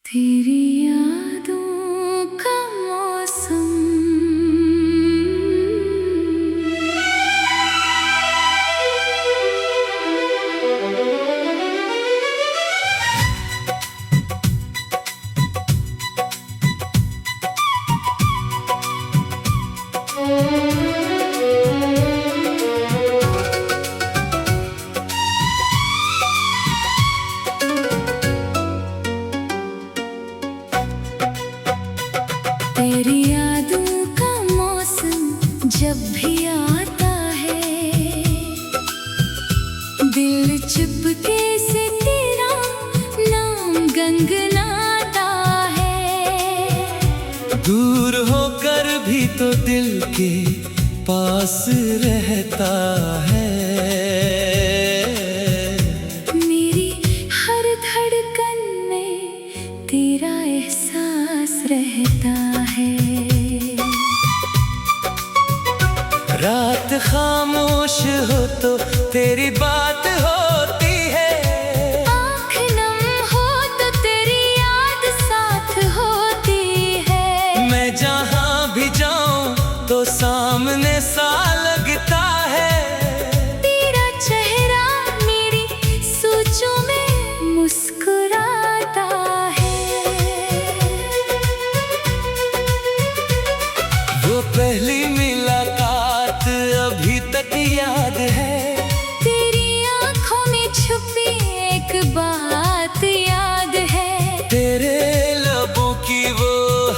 तेरी यादों का मौसम। तेरी यादों का मौसम जब भी आता है, दिल चुपके से तेरा नाम गुनगुनाता है। दूर होकर भी तो दिल के पास रहता है। मेरी हर धड़कन में तेरा एहसास रहता है। रात खामोश हो तो तेरी बात होती है। आँख नम हो तो तेरी याद साथ होती है। मैं जहाँ भी जाऊँ तो सामने सा लगता है। तेरा चेहरा मेरी सोचों में मुस्कुराता है। वो पहली मुलाकात अभी तक याद है। तेरी आँखों में छुपी एक बात याद है। तेरे लबों की वो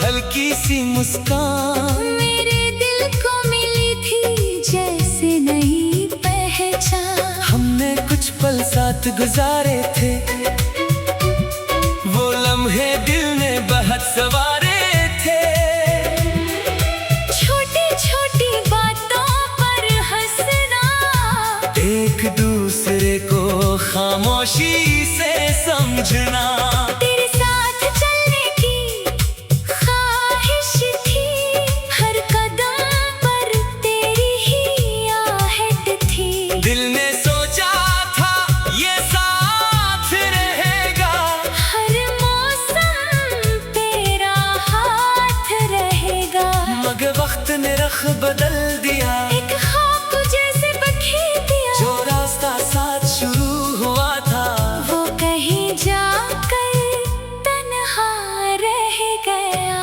हल्की सी मुस्कान मेरे दिल को मिली थी जैसे नई पहचान। हमने कुछ पल साथ गुजारे थे। वो लम्हे दिल ने बहुत सवारे थे। छोटी छोटी बातों पर हंसना, एक दूसरे को खामोशी से समझना। तेरे साथ चलने की ख्वाहिश थी। हर कदम पर तेरी ही आहट थी। दिल ने सोचा था ये साथ रहेगा। हर मौसम तेरा हाथ रहेगा। मगर वक्त ने रख बदल दिया। एक ख्वाब को जैसे बखेर दिया। जो रास्ता साथ शुरू हुआ था वो कहीं जाकर तन्हा रह गया।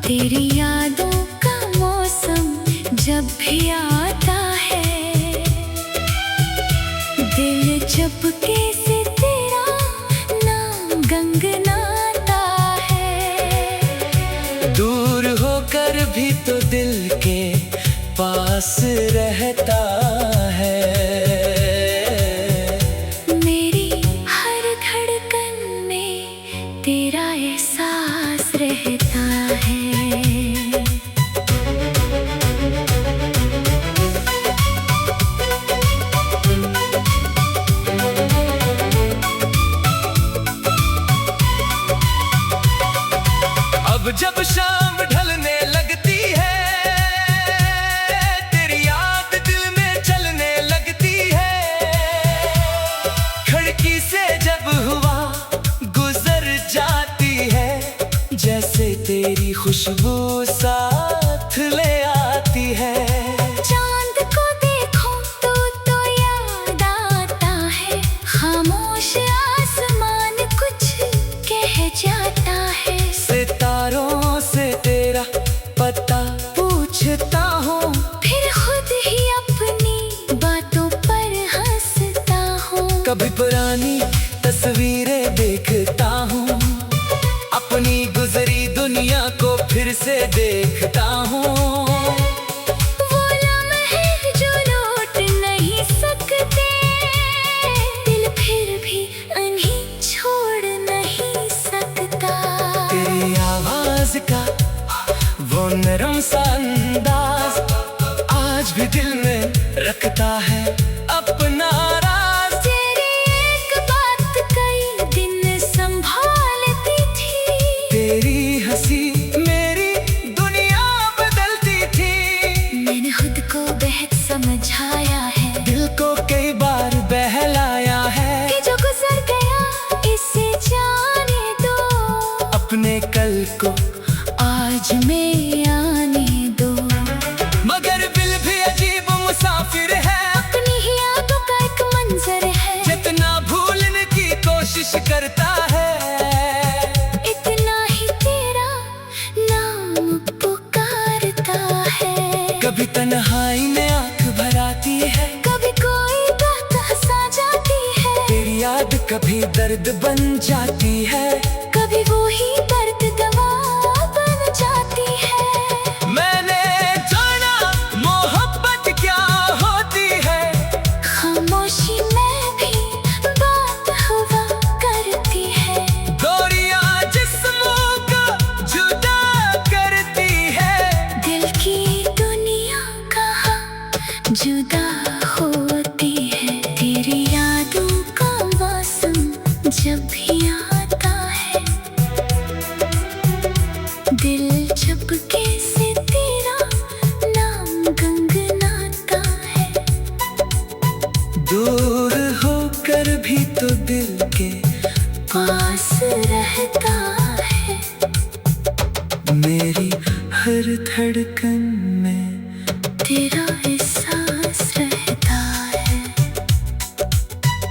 तेरी यादों का मौसम जब भी आता है, दिल चुपके से तेरा नाम गुनगुनाता है। दूर होकर भी तो दिल के पास रहता है। मेरी हर धड़कन में तेरा एहसास रहता है। अब जब शाम ढलने लगती है, तेरी याद दिल में चलने लगती है। खिड़की से जब हवा गुजर जाती है, जैसे तेरी खुशबू साथ ले आती है। चांद को देखो तो याद आता है। खामोश आसमान कुछ कह जाता है। सितारों से तेरा पता पूछता हूँ। फिर खुद ही अपनी बातों पर हंसता हूँ। कभी पुरानी तस्वीरें देखता हूँ। अपनी गुजरी दुनिया को फिर से देखता हूँ। वो लम्हे जो लौट नहीं सकते, दिल फिर भी उन्हें छोड़ नहीं सकता। तेरी आवाज का वो नरम सा अंदाज आज भी दिल में रखता है अपना राज। तेरी एक बात कई दिन संभालती थी। तेरी हंसी मेरी दुनिया बदलती थी। मैंने खुद को बेहद समझाया है। दिल को कई बार बहलाया है। कि जो गुजर गया इसे जाने पल को आज में आने दो। मगर दिल भी अजीब मुसाफिर है, अपनी ही यादों का एक मंजर है। जितना भूलने की कोशिश करता है, इतना ही तेरा नाम पुकारता है। कभी तन्हाई में आंख भर आती है, कभी कोई बात हंसा जाती है। तेरी याद कभी दर्द बन जाती है, कभी वो ही दर्द दवा बन जाती है। मैंने जाना मोहब्बत क्या होती है, खामोशी में भी बात हुआ करती है। दूरियां जिस्मों को जुदा करती है। दिल की दुनिया कहाँ जुदा होती है। तेरी यादों का मौसम जब भी आता है, दिल चुपके से तेरा नाम गुनगुनाता है। दूर होकर भी तो दिल के पास रहता है। मेरी हर धड़कन में तेरा एहसास रहता है।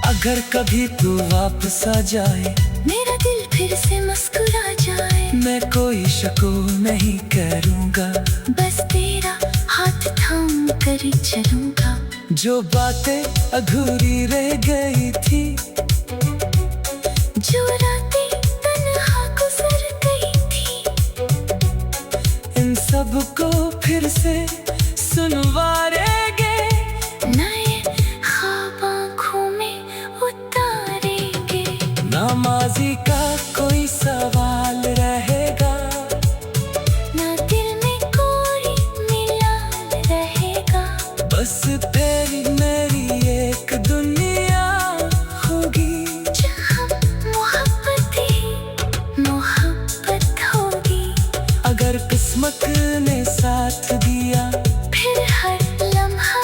अगर कभी तू वापस आ जाए, मेरा दिल फिर से मुस्कुरा जाए। मैं कोई शको नहीं करूँगा, बस तेरा हाथ थाम कर ही चलूंगा। जो बातें अधूरी रह गई थी, जो रातें तन्हा गुजर गई थी, इन सब को फिर से सुनवारेंगे। नए ख्वाब आँखों में उतारेंगे। ना माजी का कोई सवाल रहेगा, ना दिल में कोई मिलाल रहेगा। बस तेरी मेरी एक दुनिया होगी, जहाँ मोहब्बत ही मोहब्बत होगी। अगर किस्मत ने साथ दिया, फिर हर लम्हा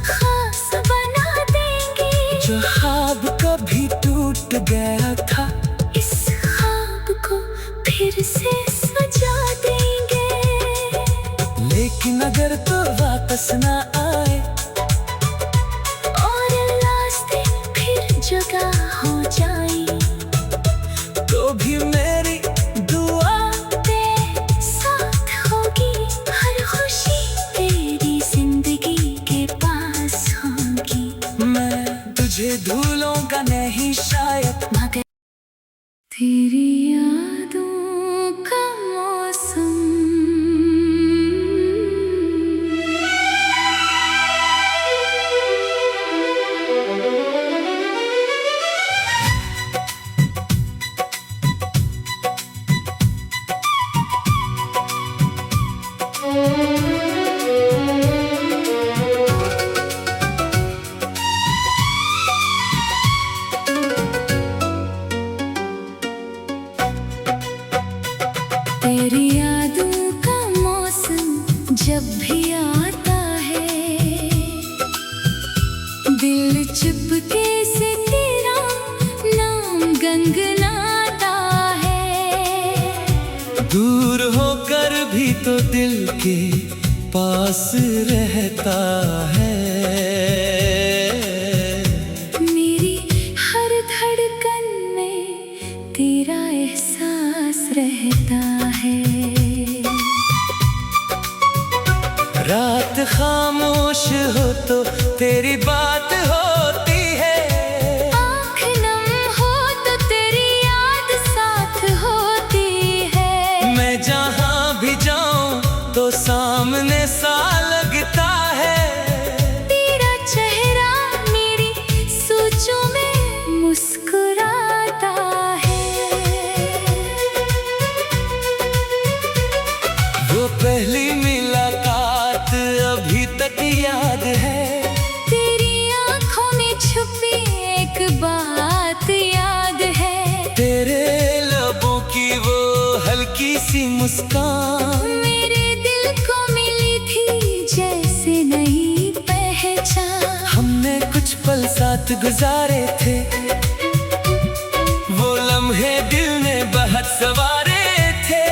खास बना देंगे। जो ख्वाब कभी टूट गया था, इस ख्वाब को फिर से सजा देंगे। लेकिन अगर तो वापस ना आए, और रास्ते फिर जुदा हो जाए, तो भी मेरी दुआ तेरे साथ होगी। हर खुशी तेरी जिंदगी के पास होगी। मैं तुझे भूलूंगा नहीं शायद, मगर तेरी यादों का मौसम तेरी यादों का मौसम जब भी आता है, दिल चुपके से तेरा नाम गुनगुनाता है। दूर होकर भी तो दिल के पास रहता है। मेरी हर धड़कन में तेरा एहसास रहता है। रात खामोश हो तो तेरी बात होती है, आँख नम हो तो तेरी याद साथ होती है। मैं जहाँ भी जाऊँ तो सामने सा लगता है। तेरा चेहरा मेरी सोचों में मुस्कुराता है। वो पहली मुलाकात अभी तक याद है, तेरी आँखों में छुपी एक बात याद है। तेरे लबों की वो हल्की सी मुस्कान, मेरे दिल को मिली थी जैसे नई पहचान। हमने कुछ पल साथ गुजारे थे, वो लम्हे दिल ने बहुत सवारे थे।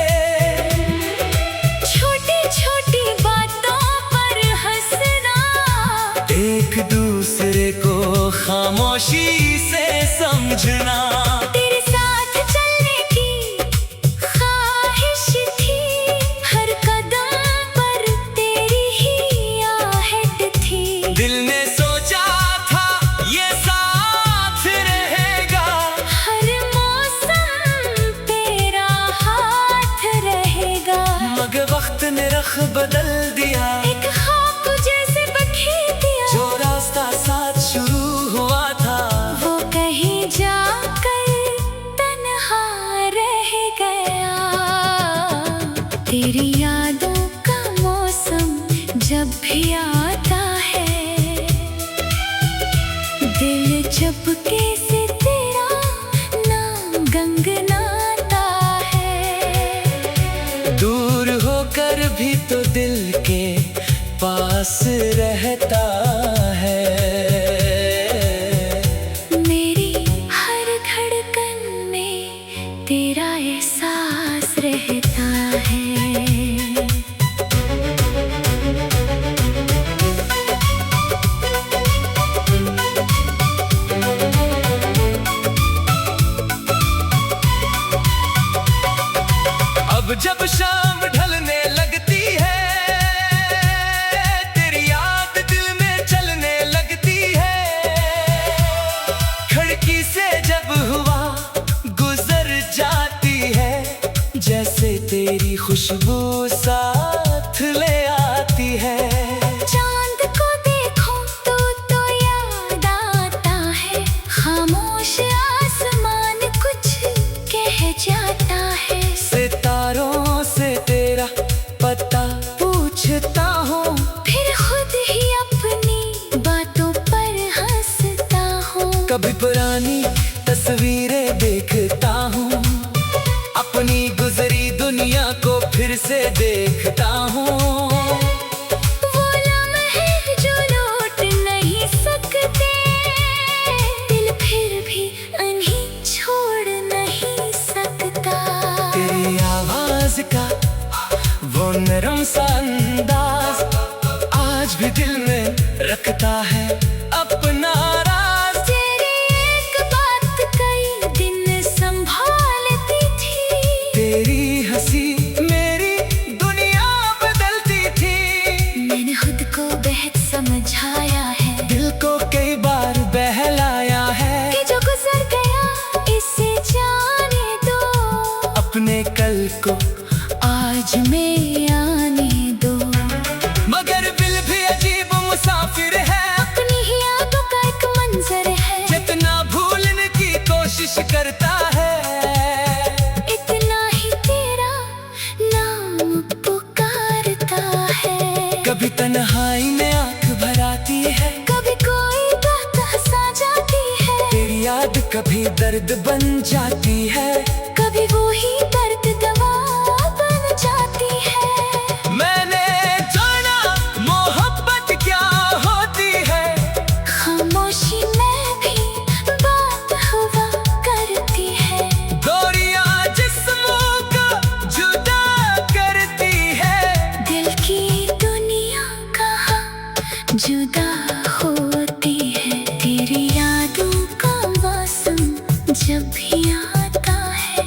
खामोशी से समझना। तेरे साथ चलने की ख्वाहिश थी, हर कदम पर तेरी ही आहट थी। दिल ने सोचा था ये साथ रहेगा, हर मौसम तेरा हाथ रहेगा। मगर वक्त ने रख बदल दिया, एक ख्वाब जैसे बखेर दिया। जो रास्ता साथ शुरू हुआ था वो कहीं जाकर तन्हा रह गया। तेरी यादों का मौसम जब भी आता है, दिल चुपके से तेरा नाम गुनगुनाता है। दूर होकर भी तो दिल के पास रहता है। मेरी हर धड़कन में तेरा एहसास रहता है। अब जब शाम ढलने लगती है, तेरी याद दिल में चलने लगती है। खिड़की से जब हुआ गुजर जाती है, जैसे तेरी खुशबू साथ ले आती है। चांद को देखो तो याद आता है, खामोश आसमान कुछ कह जाता है। सितारों से तेरा पता पूछता हूँ, फिर खुद ही अपनी बातों पर हंसता हूँ। कभी पुरानी तस्वीरें देखता हूँ, अपनी गुजरी दुनिया को फिर से देखता हूँ। वो लम्हे जो लौट नहीं सकते, दिल फिर भी उन्हें छोड़ नहीं सकता। तेरी आवाज का वो नरम सा अंदाज आज भी दिल में रखता है अपना राज। तेरी एक बात कई दिन संभालती थी, तेरी हंसी मेरी दुनिया बदलती थी। मैंने खुद को बेहद समझाया है, दिल को कई बार बहलाया है कि जो गुजर गया इसे जाने दो। अपने कल को आज में आने दो। मगर दिल भी अजीब मुसाफिर है, अपनी ही यादों का एक मंजर है। जितना भूलने की कोशिश करता है, इतना ही तेरा नाम पुकारता है। कभी तन्हाई में आंख भर आती है, कभी कोई बात हंसा जाती है। तेरी याद कभी दर्द बन जाती है, कभी वो ही दर्द दवा बन जाती है। मैंने जाना मोहब्बत क्या होती है, खामोशी में भी बात हुआ करती है। दूरियां जिस्मों को जुदा करती है। दिल की दुनिया कहाँ जुदा होती है। तेरी यादों का मौसम जब भी आता है,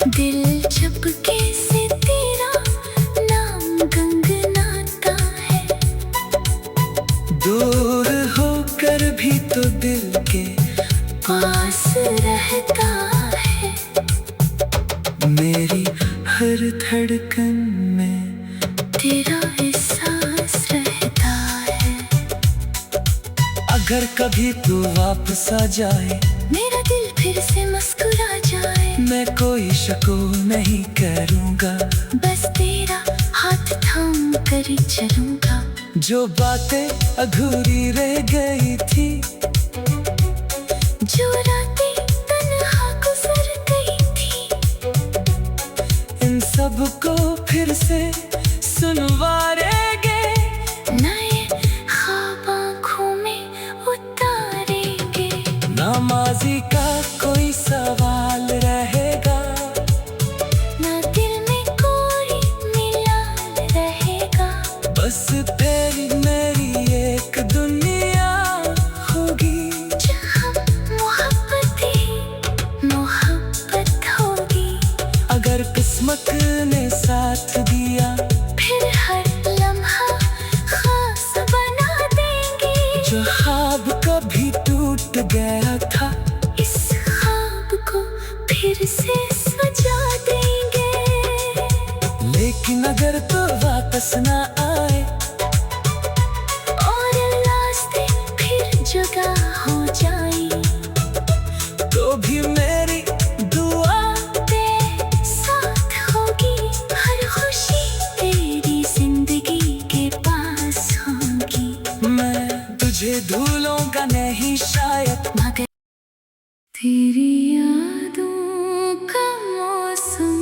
दिल चुपके से तेरा नाम गुनगुनाता है। दूर होकर भी तो दिल के पास रहता है। मेरी हर धड़कन में तेरा एहसास रहता है। अगर कभी तू वापस आ जाए, मेरा दिल फिर से मुस्कुरा जाए। मैं कोई शको नहीं करूँगा, बस तेरा हाथ थाम कर चलूंगा। जो बातें अधूरी रह गई थी, जो रातें तन्हा गुजर गई थी, इन सब को फिर से सुनवारेंगे। नए ख्वाब आँखों में उतारेंगे। ना माजी का कोई सवाल रहेगा, ना दिल में कोई मिलान रहेगा। बस तेरी मेरी एक दुनिया फिर से सजा देंगे। लेकिन अगर तो वापस ना आए और रास्ते फिर जगह हो जाए, तो भी मेरी दुआ तेरे साथ होगी। हर खुशी तेरी जिंदगी के पास होगी। मैं तुझे भूलूंगा नहीं शायद, मगर तेरी यादों का मौसम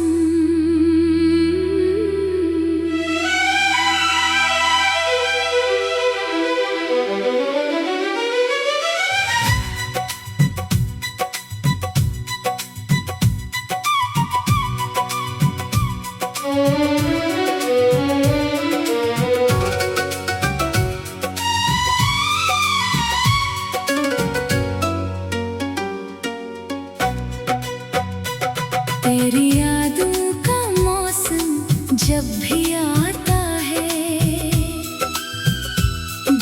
तेरी यादों का मौसम जब भी आता है,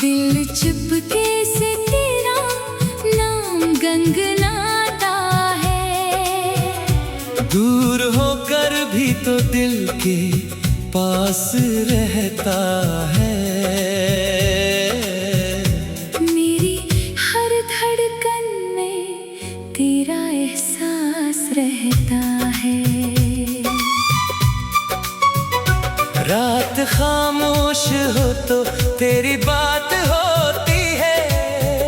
दिल चुपके से तेरा नाम गुनगुनाता है। दूर होकर भी तो दिल के पास रहता है। मेरी हर धड़कन में तेरा एहसास रहता है। रात खामोश हो तो तेरी बात होती है।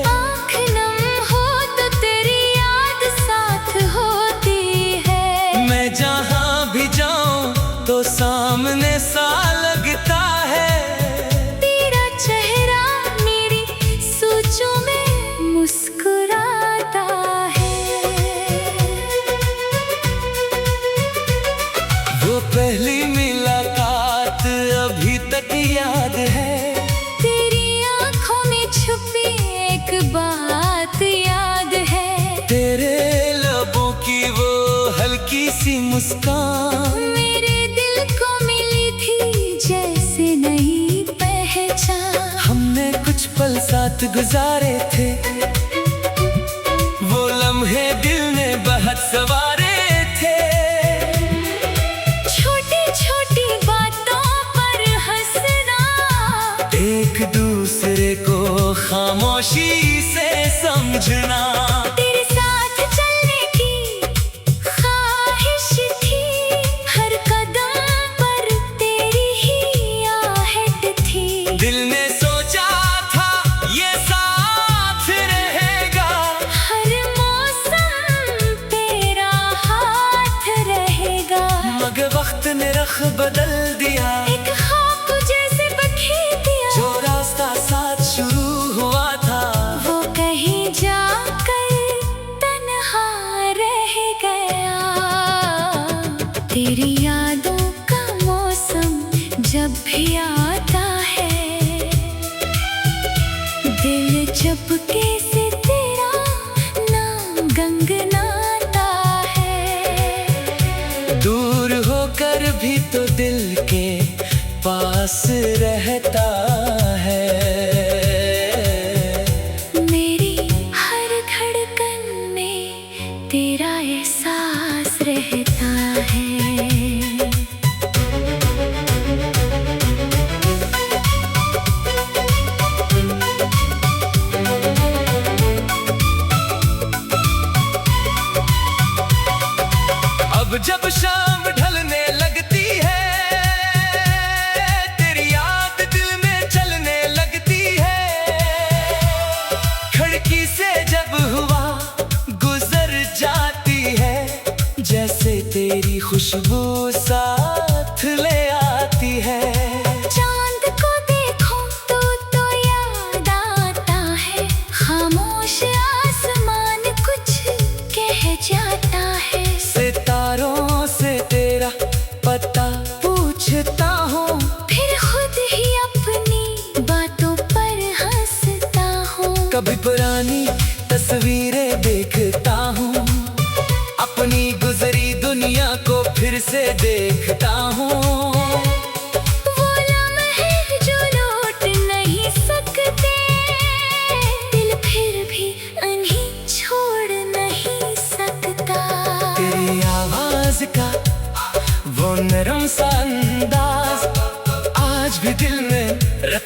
आँख नम हो तो तेरी याद साथ होती है। मैं जहाँ भी जाऊँ तो सामने सा लगता है। तेरा चेहरा मेरी सोचों में मुस्कुराता है। वो पहली मुलाकात अभी तक याद है। तेरी आँखों में छुपी एक बात याद है। तेरे लबों की वो हल्की सी मुस्कान मेरे दिल को मिली थी जैसे नई पहचान। हमने कुछ पल साथ गुजारे थे, वो लम्हे दिल ने बहुत सवारे थे। छोटी छोटी बातों पर हंसना, एक दूसरे को खामोशी से समझना। तेरे साथ चलने की ख्वाहिश थी। हर कदम पर तेरी ही आहट थी। दिल ने सोचा था ये साथ रहेगा। हर मौसम तेरा हाथ रहेगा। मगर वक्त ने रख बदल दिया। एक ख्वाब जैसे बखेर दिया। जो रास्ता साथ शुरू हुआ था, वो कहीं जाकर तन्हा रह गया। तेरी यादों का मौसम जब भी आता है, दिल चुपके से तेरा नाम गुनगुनाता है। दूर होकर भी तो दिल के पास रहता है। मेरी हर धड़कन में तेरा एहसास रहता है। अब जब शाम ढलने लगती है, तेरी याद दिल में चलने लगती है। खिड़की से जब हुआ गुजर जाती है, जैसे तेरी खुशबू साथ ले आती है। चांद को देखो तो याद आता है। खामोश आसमान कुछ कह जाता है। सितारों से तेरा पता पूछता हूँ, फिर खुद ही अपनी बातों पर हंसता हूँ। कभी पुरानी तस्वीरें देखता हूँ, अपनी गुजरी दुनिया को फिर से देखता हूँ। वो लम्हे जो लौट नहीं सकते, दिल फिर भी उन्हें छोड़ नहीं सकता। तेरी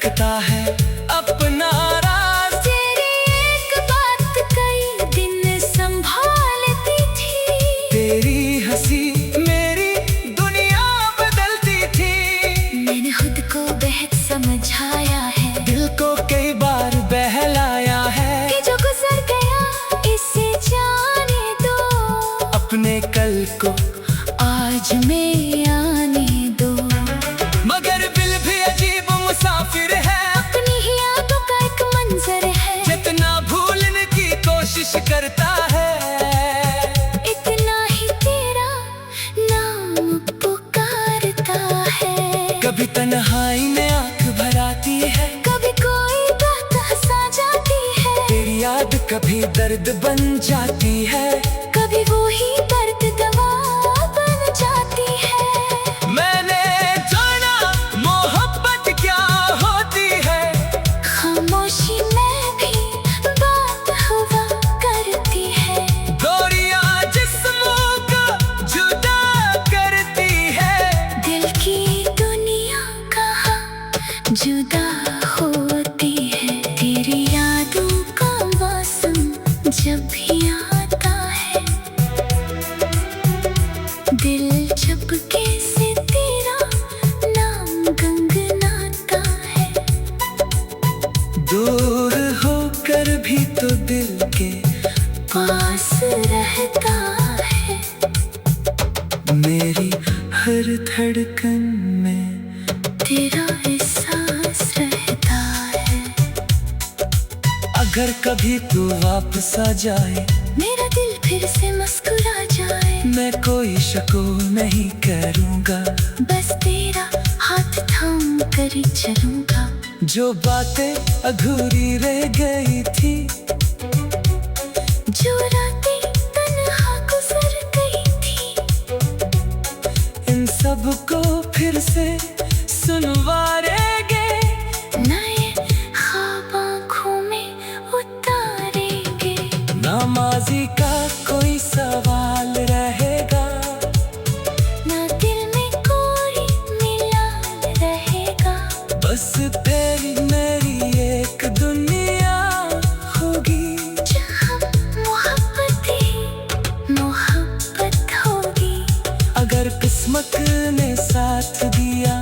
रखता है अपना राज। तेरी एक बात कई दिन संभालती थी, तेरी हंसी मेरी दुनिया बदलती थी। मैंने खुद को बेहद समझाया है, दिल को कई बार बहलाया है कि जो गुजर गया इसे जाने दो, अपने कल को आज में आने दो। मगर दिल भी अजीब मुसाफिर है, अपनी ही यादों का एक मंजर है, जितना भूलने की कोशिश करता है इतना ही तेरा नाम पुकारता है। कभी तन्हाई में आंख भराती है, कभी कोई बात हंसा जाती है, तेरी याद कभी दर्द बन जाती है, कभी वो ही दर्द दवा बन जाती है। मैंने जाना मोहब्बत क्या होती है, खामोशी में भी बात हुआ करती है, दूरियां जिस्मों को जुदा करती है। दिल की दुनिया कहाँ जुदा होती है। तेरी यादों का मौसम जब भी आता है, दिल चुपके से तेरा नाम गुनगुनाता है। दूर होकर भी तो दिल के पास रहता है, मेरी हर धड़कन में तेरा एहसास रहता है। अगर कभी तू वापस आ जाए, मेरा दिल फिर से मुस्कुरा जाए, मैं कोई शको नहीं करूँगा, बस तेरा हाथ थाम कर चलूंगा। जो बातें अधूरी रह गई थी, जो रातें तन्हा गुजर गई थी, इन सब को फिर से सुनवारेंगे, नए ख्वाब आँखों में उतारेंगे। ना माजी का कोई सवाल रहेगा, ना दिल में कोई मिलाल रहेगा, बस तेरी मेरी एक दुनिया होगी, जहाँ मोहब्बत ही मोहब्बत होगी। अगर किस्मत ने साथ दिया,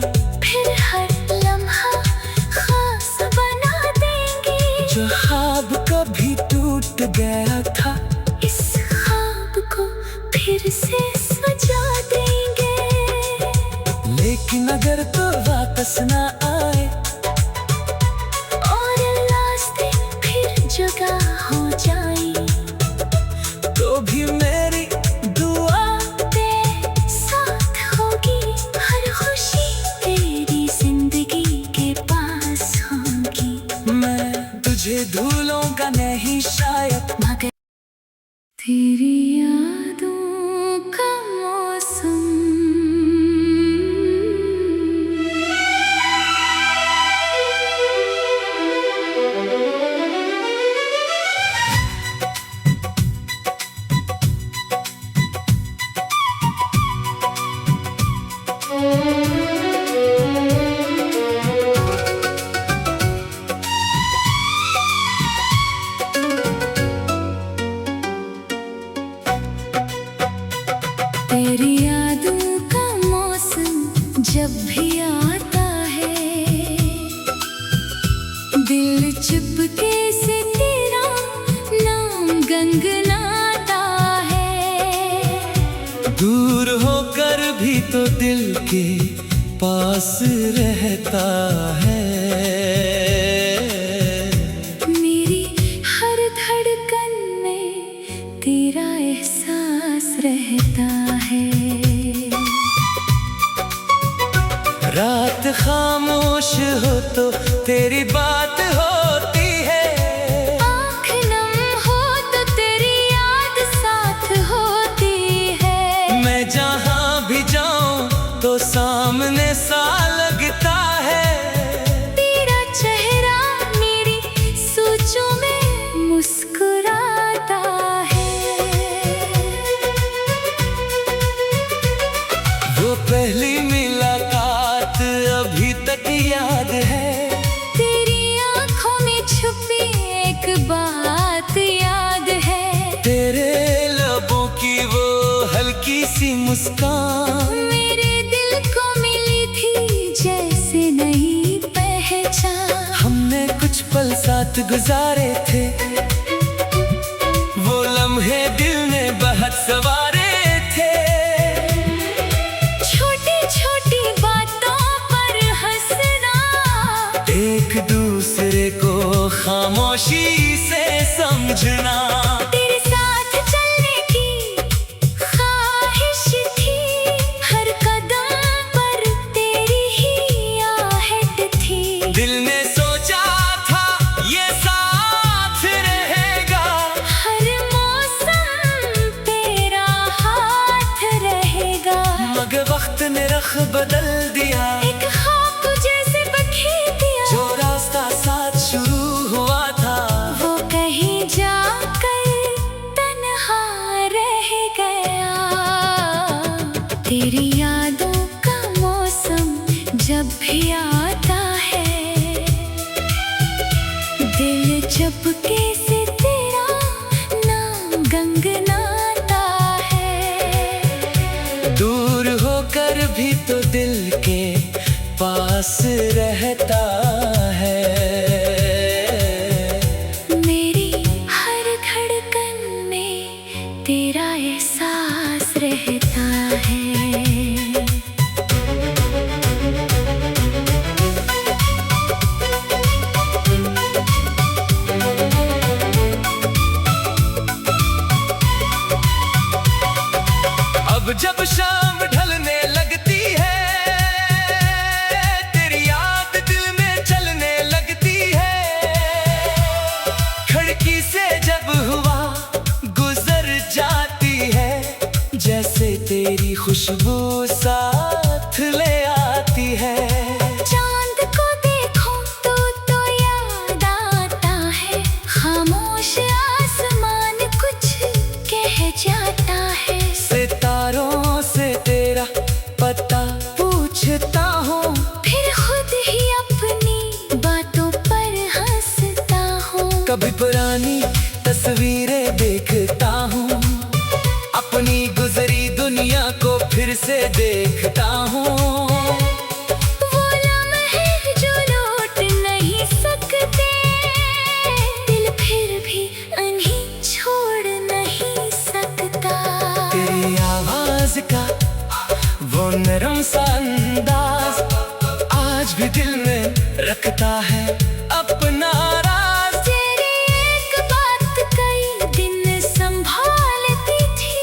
फिर हर लम्हा खास बना देंगे। जो ख्वाब कभी टूट गया था, इस ख्वाब को फिर से सजा देंगे। लेकिन अगर तू वापस ना आए, और रास्ते फिर जुदा हो जाए, तो भी मेरी दुआ तेरे साथ होगी। हर खुशी तेरी जिंदगी के पास होगी, मैं तुझे भूलूंगा नहीं शायद, मगर तेरी यादों का मौसम तेरी यादों का मौसम जब भी आता है, दिल चुपके से तेरा नाम गुनगुनाता है। दूर होकर भी तो दिल के पास रहता है, मेरी हर धड़कन में तेरा एहसास रहता है। रात खामोश हो तो तेरी बात होती है, आँख नम हो तो तेरी याद साथ होती है। मैं जहाँ भी जाऊँ तो सामने सा लगता है, तेरा चेहरा मेरी सोचों में मुस्कुराता है। वो पहली मुलाकात अभी तक याद है, सी मुस्कान मेरे दिल को मिली थी जैसे नई पहचान। हमने कुछ पल साथ गुजारे थे, वो लम्हे दिल ने बहुत सवारे थे। छोटी छोटी बातों पर हंसना, एक दूसरे को खामोशी से समझना। तेरे साथ चलने की ख्वाहिश थी, हर कदम पर तेरी ही आहट थी। दिल ने सोचा था ये साथ रहेगा, हर मौसम तेरा हाथ रहेगा। मगर वक्त ने रख बदल दिया, एक ख्वाब जैसे बखेर दिया, जो रास्ता साथ शुरू हुआ था वो कहीं जाकर तन्हा रह गया। तेरी यादों का मौसम जब भी आता है, दिल चुपके से तेरा नाम गुनगुनाता है। दूर होकर भी तो दिल के पास रहता है। मेरी हर धड़कन में तेरा एहसास रहता है। अब जब शाम ढलने लगती है, तेरी याद दिल में चलने लगती है। खिड़की से जब हवा गुजर जाती है, जैसे तेरी खुशबू साथ ले आती है। चांद को देखो तो याद आता है, खामोश आसमान कुछ कह जाता है। सितारों से तेरा पता पूछता हूँ, फिर खुद ही अपनी बातों पर हंसता हूँ। कभी पुरानी तस्वीरें देखता हूँ, अपनी गुजरी दुनिया को फिर से देखता हूँ। वो लम्हे जो लौट नहीं सकते, दिल फिर भी उन्हें छोड़ नहीं सकता। तेरी आवाज का वो नरम सा अंदाज आज भी दिल में रखता है अपना राज। तेरी एक बात कई दिन संभालती थी,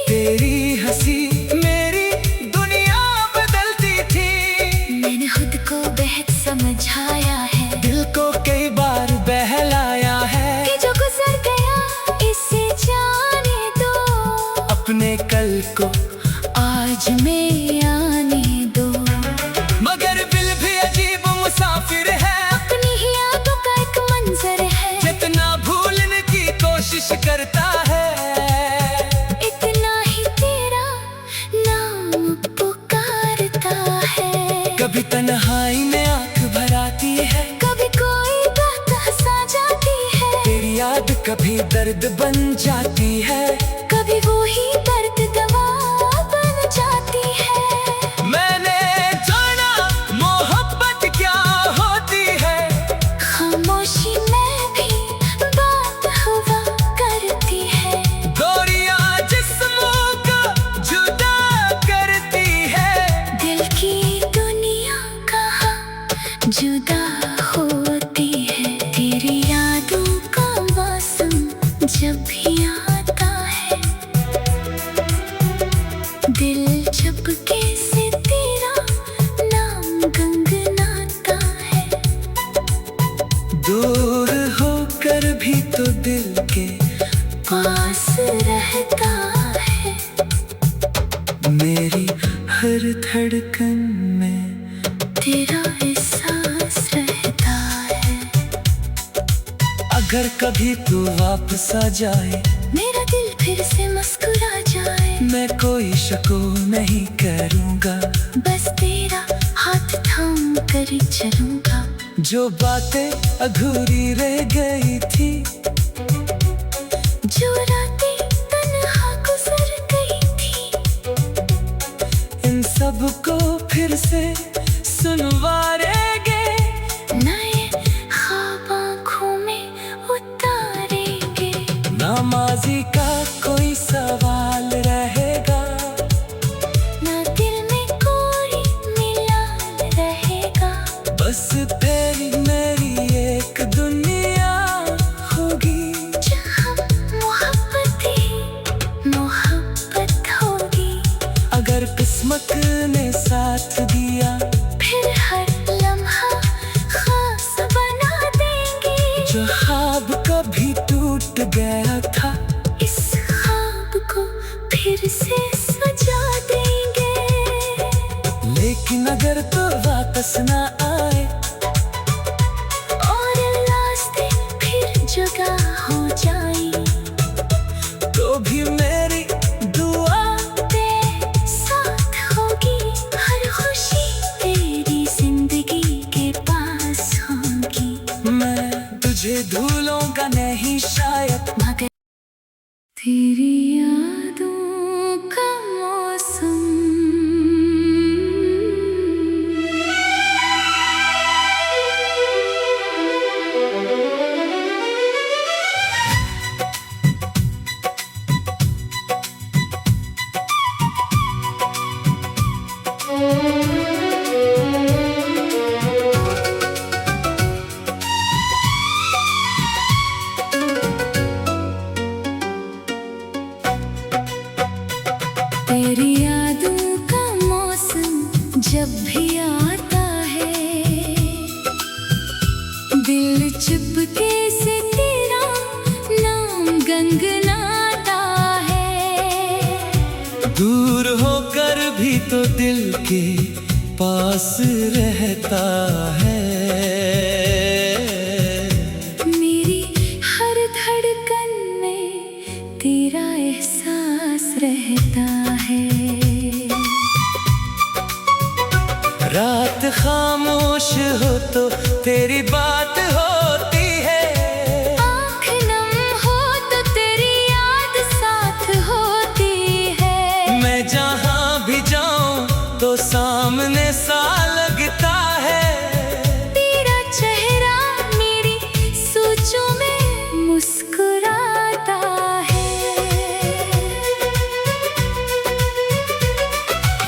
तेरी हंसी मेरी दुनिया बदलती थी। मैंने खुद को बेहद समझाया है, दिल को कई बार बहलाया है कि जो गुजर गया इसे जाने दो, अपने कल को आज में आने दो। मगर दिल भी अजीब मुसाफिर है, अपनी ही यादों का एक मंजर है, जितना भूलने की कोशिश करता है, इतना ही तेरा नाम पुकारता है। कभी तन्हाई में आंख भर आती है, कभी कोई बात हंसा जाती है, तेरी याद कभी दर्द बन जाती है। कभी वो ही दर्द दवा बन जाती है। मैंने जाना मोहब्बत क्या होती है, खामोशी में भी बात हुआ करती है। दूरियां जिस्मों को जुदा करती है। दिल की दुनिया कहाँ जुदा होती है। तेरी यादों का मौसम जब भी आता है, दिल चुपके से तेरा नाम गुनगुनाता है। दूर होकर भी तो दिल के पास रहता है। मेरी हर धड़कन में तेरा एहसास रहता है। अगर कभी तू वापस आ जाए, मेरा दिल फिर से मुस्कुरा जाए, मैं कोई शको नहीं करूँगा, बस तेरा हाथ थाम कर चलूंगा। जो बातें अधूरी रह गई थी, जो रातें तन्हा गुजर गई थी, सबको फिर से सुनवारेंगे, नए ख्वाब आँखों में उतारेंगे। ना माजी का कोई सवाल रहेगा, ना दिल में कोई मिलाल रहेगा। बस तेरी मेरी एक दुनिया होगी, जहाँ मोहब्बत ही मोहब्बत होगी। अगर किस्मत ने साथ दिया फिर हर लम्हा खास बना देंगे। जो ख्वाब कभी टूट गया था, इस ख्वाब को फिर से सजा देंगे। लेकिन अगर तो वापस ना आए और रास्ते फिर जुदा हो जाए, तो भी मेरी दुआ तेरे साथ होगी। हर खुशी तेरी जिंदगी के पास होगी। मैं तुझे भूलूंगा नहीं शायद, मगर तेरी यादों का मौसम तेरी यादों का मौसम जब भी आता है, दिल चुपके से तेरा नाम गुनगुनाता है। दूर होकर भी तो दिल के पास रहता है। मेरी हर धड़कन में तेरा एहसास रहता है। रात खामोश हो तो तेरी बात होती है, आँख नम हो तो तेरी याद साथ होती है। मैं जहाँ भी जाऊँ तो सामने सा लगता है। तेरा चेहरा मेरी सोचों में मुस्कुराता है।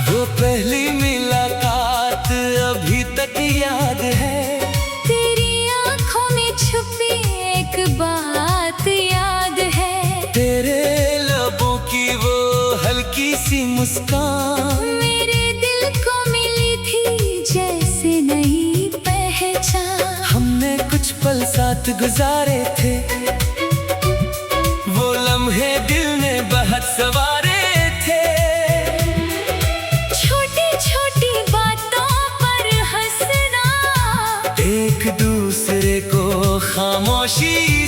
वो पहली मुलाकात अभी तक याद है, तेरी आँखों में छुपी एक बात याद है। तेरे लबों की वो हल्की सी मुस्कान, मेरे दिल को मिली थी जैसे नहीं पहचान। हमने कुछ पल साथ गुजारे थे, वो लम्हे दिल ने बहुत सवारे थे। छोटी छोटी बातों पर हंसना, एक दूसरे को खामोशी